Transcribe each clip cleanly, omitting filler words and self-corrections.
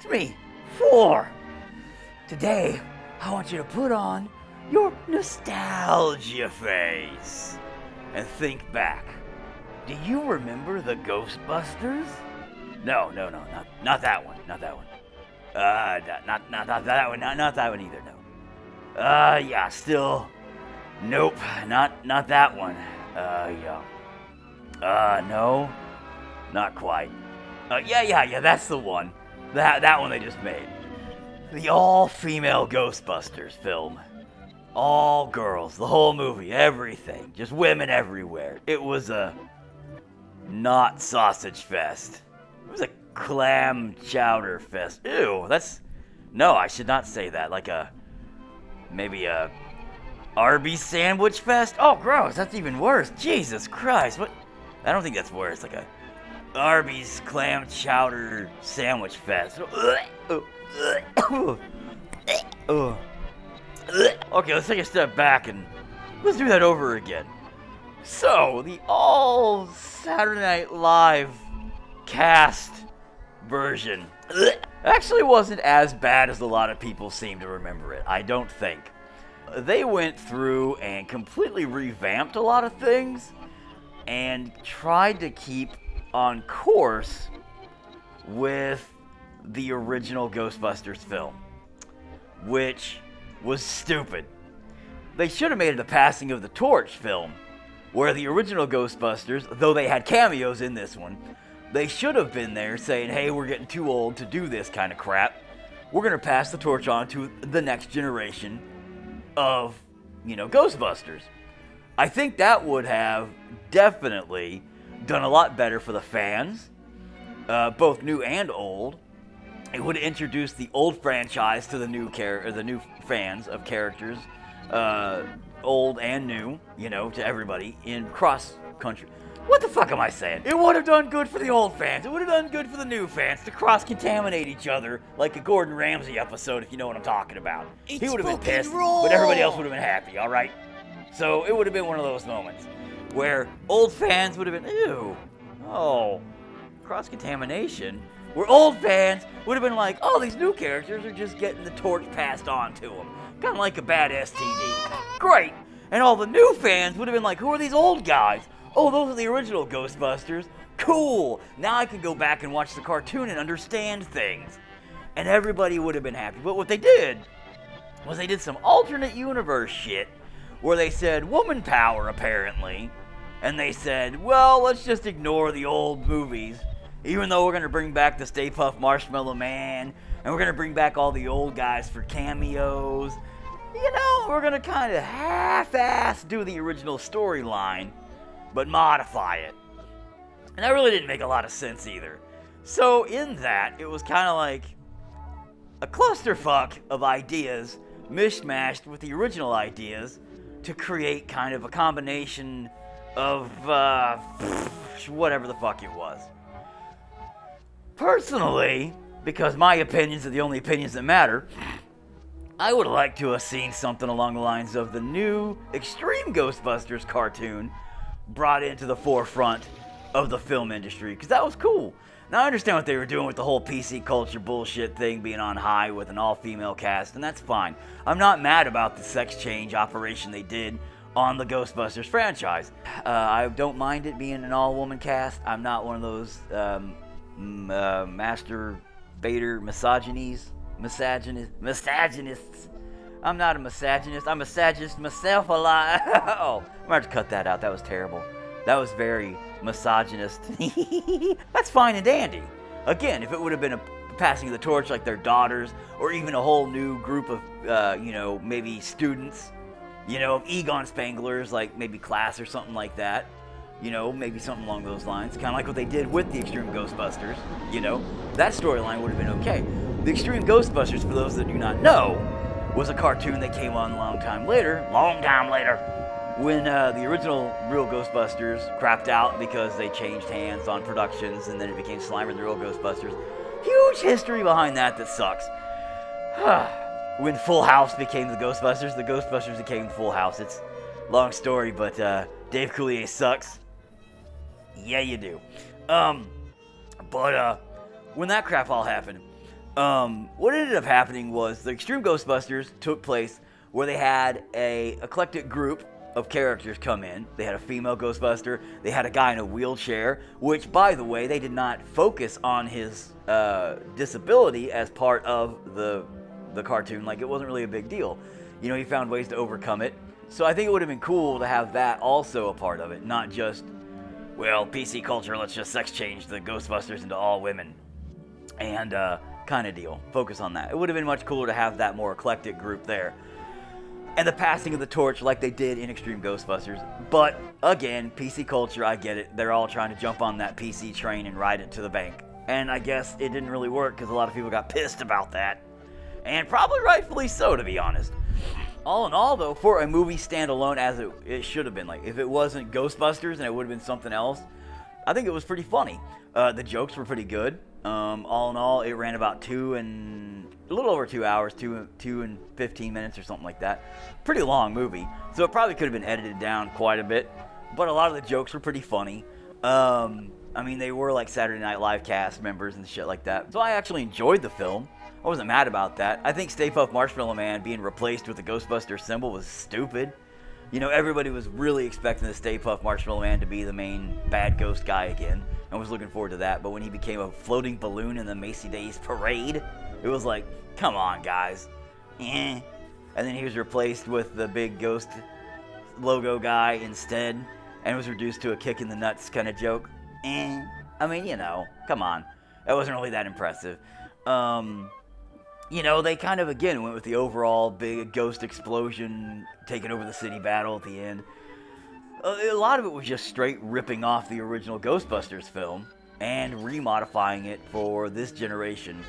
me for. Today, I want you to put on your nostalgia face and think back. Do you remember the Ghostbusters? No, not that one, not that one. Not that one, not that one either, no. Yeah, still, nope, not that one. Yeah. No, not quite. Yeah, that's the one. That one they just made. The all-female Ghostbusters film. All girls, the whole movie, everything. Just women everywhere. It was a not sausage fest. It was a clam chowder fest. Ew, no, I should not say that. Like maybe a Arby's sandwich fest? Oh, gross, that's even worse. Jesus Christ, what? I don't think that's worse. Like a Arby's clam chowder sandwich fest. Okay, let's take a step back and let's do that over again. So, the all Saturday Night Live cast version actually wasn't as bad as a lot of people seem to remember it, I don't think. They went through and completely revamped a lot of things and tried to keep on course with the original Ghostbusters film, which was stupid. They should have made it a passing of the torch film, where the original Ghostbusters, though they had cameos in this one, they should have been there saying, hey, we're getting too old to do this kind of crap. We're going to pass the torch on to the next generation of, Ghostbusters. I think that would have definitely done a lot better for the fans, both new and old. It would have introduced the old franchise to the new fans of characters, old and new, to everybody in cross country. What the fuck am I saying? It would have done good for the old fans. It would have done good for the new fans to cross-contaminate each other like a Gordon Ramsay episode, if you know what I'm talking about. He would have been pissed, but everybody else would have been happy, all right? So it would have been one of those moments where old fans would have been, ew, oh, cross-contamination. Where old fans would have been like, oh, these new characters are just getting the torch passed on to them. Kind of like a bad STD. Great. And all the new fans would have been like, who are these old guys? Oh, those are the original Ghostbusters. Cool. Now I can go back and watch the cartoon and understand things. And everybody would have been happy. But what they did was they did some alternate universe shit where they said woman power, apparently. And they said, well, let's just ignore the old movies. Even though we're going to bring back the Stay Puft Marshmallow Man, and we're going to bring back all the old guys for cameos, we're going to kind of half-ass do the original storyline, but modify it. And that really didn't make a lot of sense either. So in that, it was kind of like a clusterfuck of ideas mishmashed with the original ideas to create kind of a combination of whatever the fuck it was. Personally, because my opinions are the only opinions that matter, I would like to have seen something along the lines of the new Extreme Ghostbusters cartoon brought into the forefront of the film industry, because that was cool. Now, I understand what they were doing with the whole PC culture bullshit thing being on high with an all-female cast, and that's fine. I'm not mad about the sex change operation they did on the Ghostbusters franchise. I don't mind it being an all-woman cast. I'm not one of those masturbator misogynists. I'm not a misogynist. I'm a misogynist myself a lot. Oh, I'm gonna have to cut that out. That was terrible. That was very misogynist. That's fine and dandy. Again, if it would have been a passing of the torch like their daughters, or even a whole new group of, maybe students, of Egon Spanglers, like maybe class or something like that. Maybe something along those lines. Kind of like what they did with the Extreme Ghostbusters. That storyline would have been okay. The Extreme Ghostbusters, for those that do not know, was a cartoon that came on a long time later, when the original real Ghostbusters crapped out because they changed hands on productions, and then it became Slimer and the real Ghostbusters. Huge history behind that sucks. When Full House became the Ghostbusters became Full House. It's a long story, but Dave Coulier sucks. Yeah, you do. But when that crap all happened, What ended up happening was the Extreme Ghostbusters took place where they had a eclectic group of characters come in. They had a female Ghostbuster. They had a guy in a wheelchair, which, by the way, they did not focus on his disability as part of the cartoon. Like, it wasn't really a big deal. You know, he found ways to overcome it. So I think it would have been cool to have that also a part of it, not just, well, PC culture, let's just sex change the Ghostbusters into all women. And, kind of deal. Focus on that. It would have been much cooler to have that more eclectic group there. And the passing of the torch like they did in Extreme Ghostbusters. But, again, PC culture, I get it. They're all trying to jump on that PC train and ride it to the bank. And I guess it didn't really work because a lot of people got pissed about that. And probably rightfully so, to be honest. All in all, though, for a movie standalone as it should have been, like, if it wasn't Ghostbusters and it would have been something else, I think it was pretty funny. The jokes were pretty good. All in all, it ran about a little over 2 hours, 2 and 15 minutes or something like that. Pretty long movie, so it probably could have been edited down quite a bit, but a lot of the jokes were pretty funny. I mean, they were like Saturday Night Live cast members and shit like that, so I actually enjoyed the film. I wasn't mad about that. I think Stay Puft Marshmallow Man being replaced with the Ghostbusters symbol was stupid. You know, everybody was really expecting the Stay Puft Marshmallow Man to be the main bad ghost guy again. I was looking forward to that, but when he became a floating balloon in the Macy Days parade, it was like, come on, guys. And then he was replaced with the big ghost logo guy instead, and was reduced to a kick in the nuts kind of joke. I mean, you know, come on. That wasn't really that impressive. You know, they kind of, again, went with the overall big ghost explosion, taking over the city battle at the end. A lot of it was just straight ripping off the original Ghostbusters film and remodifying it for this generation.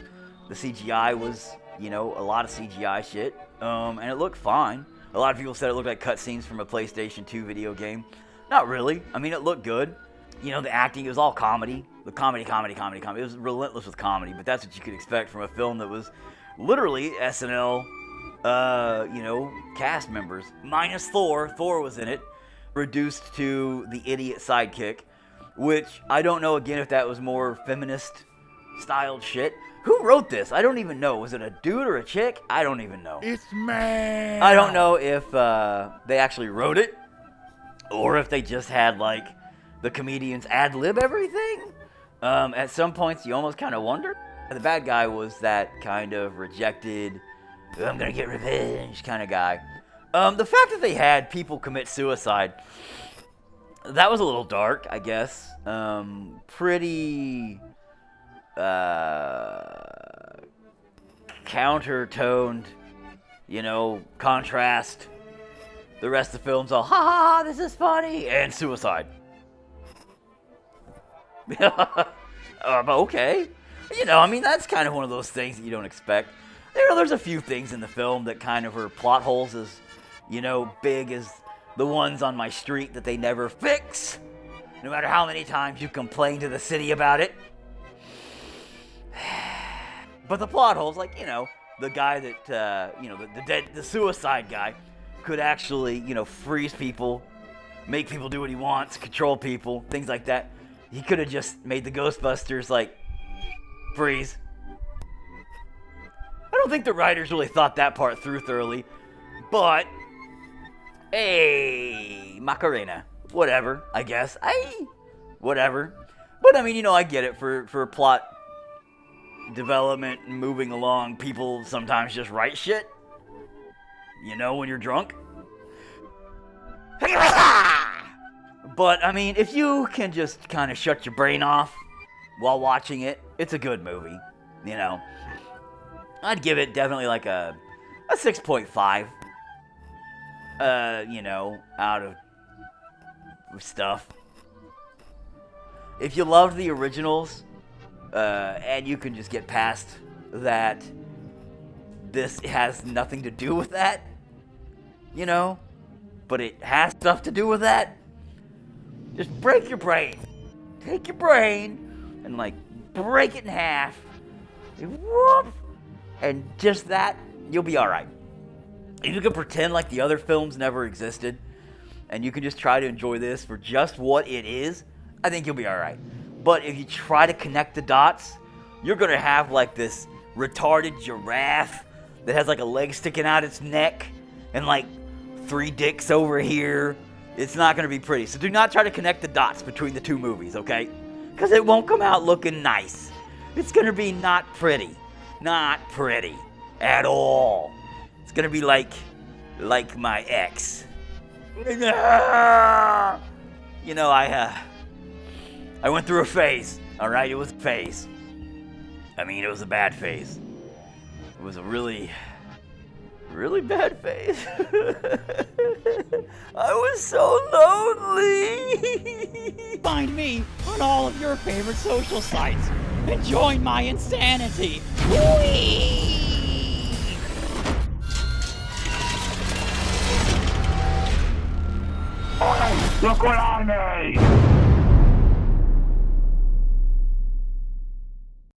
The CGI was, you know, a lot of CGI shit, and it looked fine. A lot of people said it looked like cutscenes from a PlayStation 2 video game. Not really. I mean, it looked good. You know, the acting, it was all comedy. The comedy. It was relentless with comedy, but that's what you could expect from a film that was literally SNL, you know, cast members. Minus Thor. Thor was in it. Reduced to the idiot sidekick, which I don't know, again, if that was more feminist-styled shit. Who wrote this? I don't even know. Was it a dude or a chick? I don't even know. It's man. I don't know if they actually wrote it, or if they just had, like, the comedians ad-lib everything. At some points, you almost kind of wonder. The bad guy was that kind of rejected, I'm gonna get revenge kind of guy. The fact that they had people commit suicide, that was a little dark, I guess. Pretty counter-toned, you know, contrast. The rest of the film's all, ha ha ha, this is funny, and suicide. Okay. You know, I mean, that's kind of one of those things that you don't expect. There's a few things in the film that kind of are plot holes as, you know, big as the ones on my street that they never fix. No matter how many times you complain to the city about it. But the plot holes, like, you know, the guy that, you know, the suicide guy could actually, you know, freeze people, make people do what he wants, control people, things like that. He could have just made the Ghostbusters, like, freeze. I don't think the writers really thought that part through thoroughly, but hey, Macarena. Whatever, I guess. Whatever. But, I mean, you know, I get it. For plot development and moving along, people sometimes just write shit. You know, when you're drunk. But, I mean, if you can just kind of shut your brain off while watching it, it's a good movie. You know. I'd give it definitely like a 6.5. You know, out of stuff. If you loved the originals, and you can just get past that this has nothing to do with that, you know, but it has stuff to do with that, just break your brain. Take your brain and, like, break it in half. Whoop! And just that, you'll be alright. If you can pretend like the other films never existed, and you can just try to enjoy this for just what it is, I think you'll be alright. But if you try to connect the dots, you're going to have like this retarded giraffe that has like a leg sticking out its neck and like 3 dicks over here. It's not going to be pretty. So do not try to connect the dots between the 2 movies, okay? Because it won't come out looking nice. It's going to be not pretty. Not pretty at all. It's going to be like my ex. You know, I went through a phase, all right? It was a phase. I mean, it was a bad phase. It was a really, really bad phase. I was so lonely. Find me on all of your favorite social sites and join my insanity. Whee! Look what I made!